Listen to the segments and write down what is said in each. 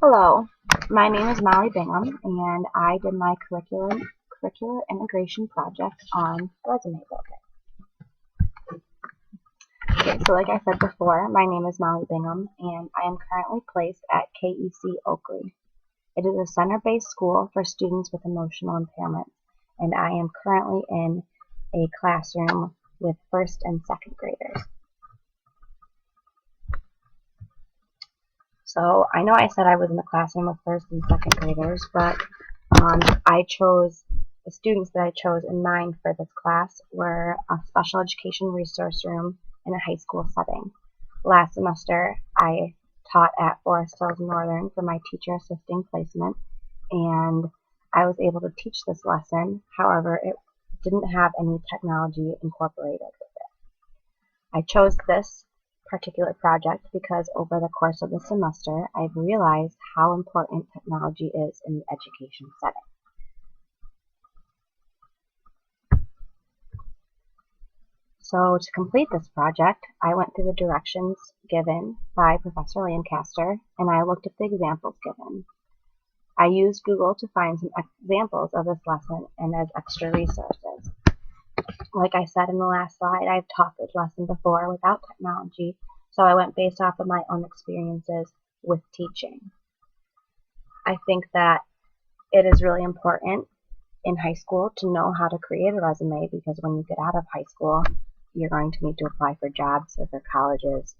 Hello, my name is Molly Bingham, and I did my curricular integration project on resume building. Okay, so like I said before, my name is Molly Bingham, and I am currently placed at KEC Oakley. It is a center-based school for students with emotional impairment, and I am currently in a classroom with first and second graders. So I know I said I was in the classroom with first and second graders, but the students that I chose in mind for this class were a special education resource room in a high school setting. Last semester, I taught at Forest Hills Northern for my teacher assisting placement, and I was able to teach this lesson. However, it didn't have any technology incorporated with it. I chose this particular project because over the course of the semester, I've realized how important technology is in the education setting. So to complete this project, I went through the directions given by Professor Lancaster, and I looked at the examples given. I used Google to find some examples of this lesson and as extra resources. Like I said in the last slide, I've taught this lesson before without technology, so I went based off of my own experiences with teaching. I think that it is really important in high school to know how to create a resume, because when you get out of high school, you're going to need to apply for jobs or for colleges.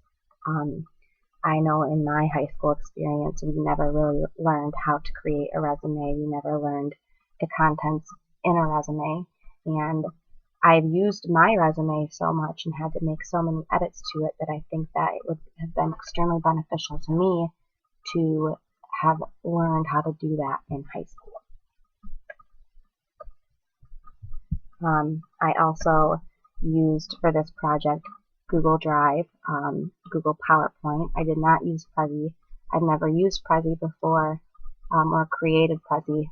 I know in my high school experience, we never really learned how to create a resume. We never learned the contents in a resume, and I've used my resume so much and had to make so many edits to it that I think that it would have been extremely beneficial to me to have learned how to do that in high school. I also used for this project Google Drive, Google PowerPoint. I did not use Prezi. I've never used Prezi before or created Prezi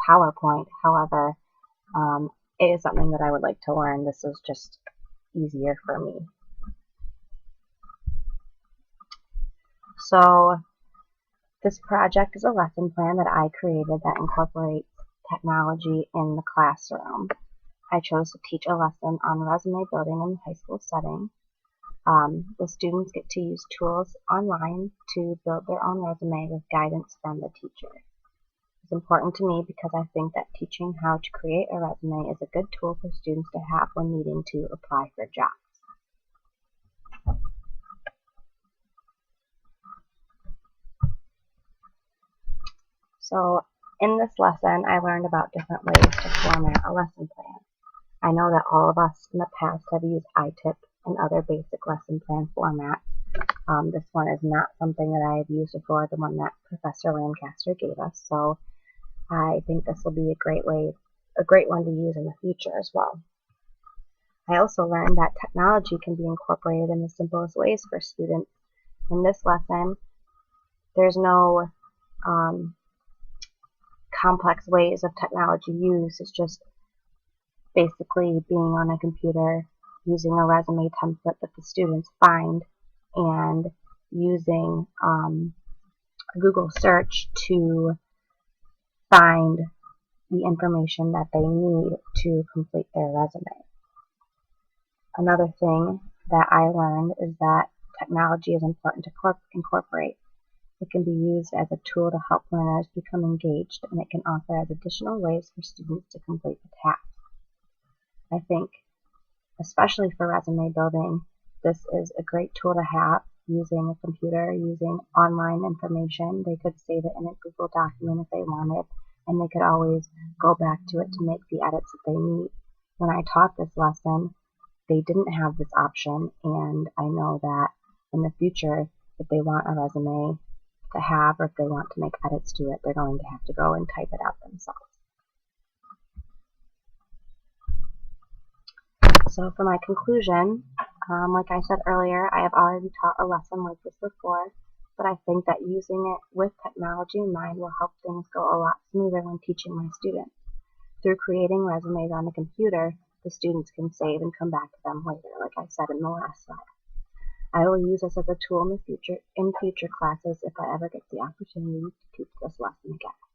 PowerPoint. However, it is something that I would like to learn. This is just easier for me. So this project is a lesson plan that I created that incorporates technology in the classroom. I chose to teach a lesson on resume building in the high school setting. The students get to use tools online to build their own resume with guidance from the teacher. It's important to me because I think that teaching how to create a resume is a good tool for students to have when needing to apply for jobs. So in this lesson, I learned about different ways to format a lesson plan. I know that all of us in the past have used iTip and other basic lesson plan formats. This one is not something that I have used before, the one that Professor Lancaster gave us, so I think this will be a great one to use in the future as well. I also learned that technology can be incorporated in the simplest ways for students. In this lesson, there's no complex ways of technology used. It's just basically being on a computer, using a resume template that the students find, and using Google search to find the information that they need to complete their resume. Another thing that I learned is that technology is important to incorporate. It can be used as a tool to help learners become engaged, and it can offer as additional ways for students to complete the task. I think, especially for resume building, this is a great tool to have. Using a computer, using online information, they could save it in a Google document if they wanted, and they could always go back to it to make the edits that they need. When I taught this lesson, they didn't have this option, and I know that in the future, if they want a resume to have, or if they want to make edits to it, they're going to have to go and type it out themselves. So for my conclusion, like I said earlier, I have already taught a lesson like this before, but I think that using it with technology in mind will help things go a lot smoother when teaching my students. Through creating resumes on a computer, the students can save and come back to them later, like I said in the last slide. I will use this as a tool in future classes if I ever get the opportunity to teach this lesson again.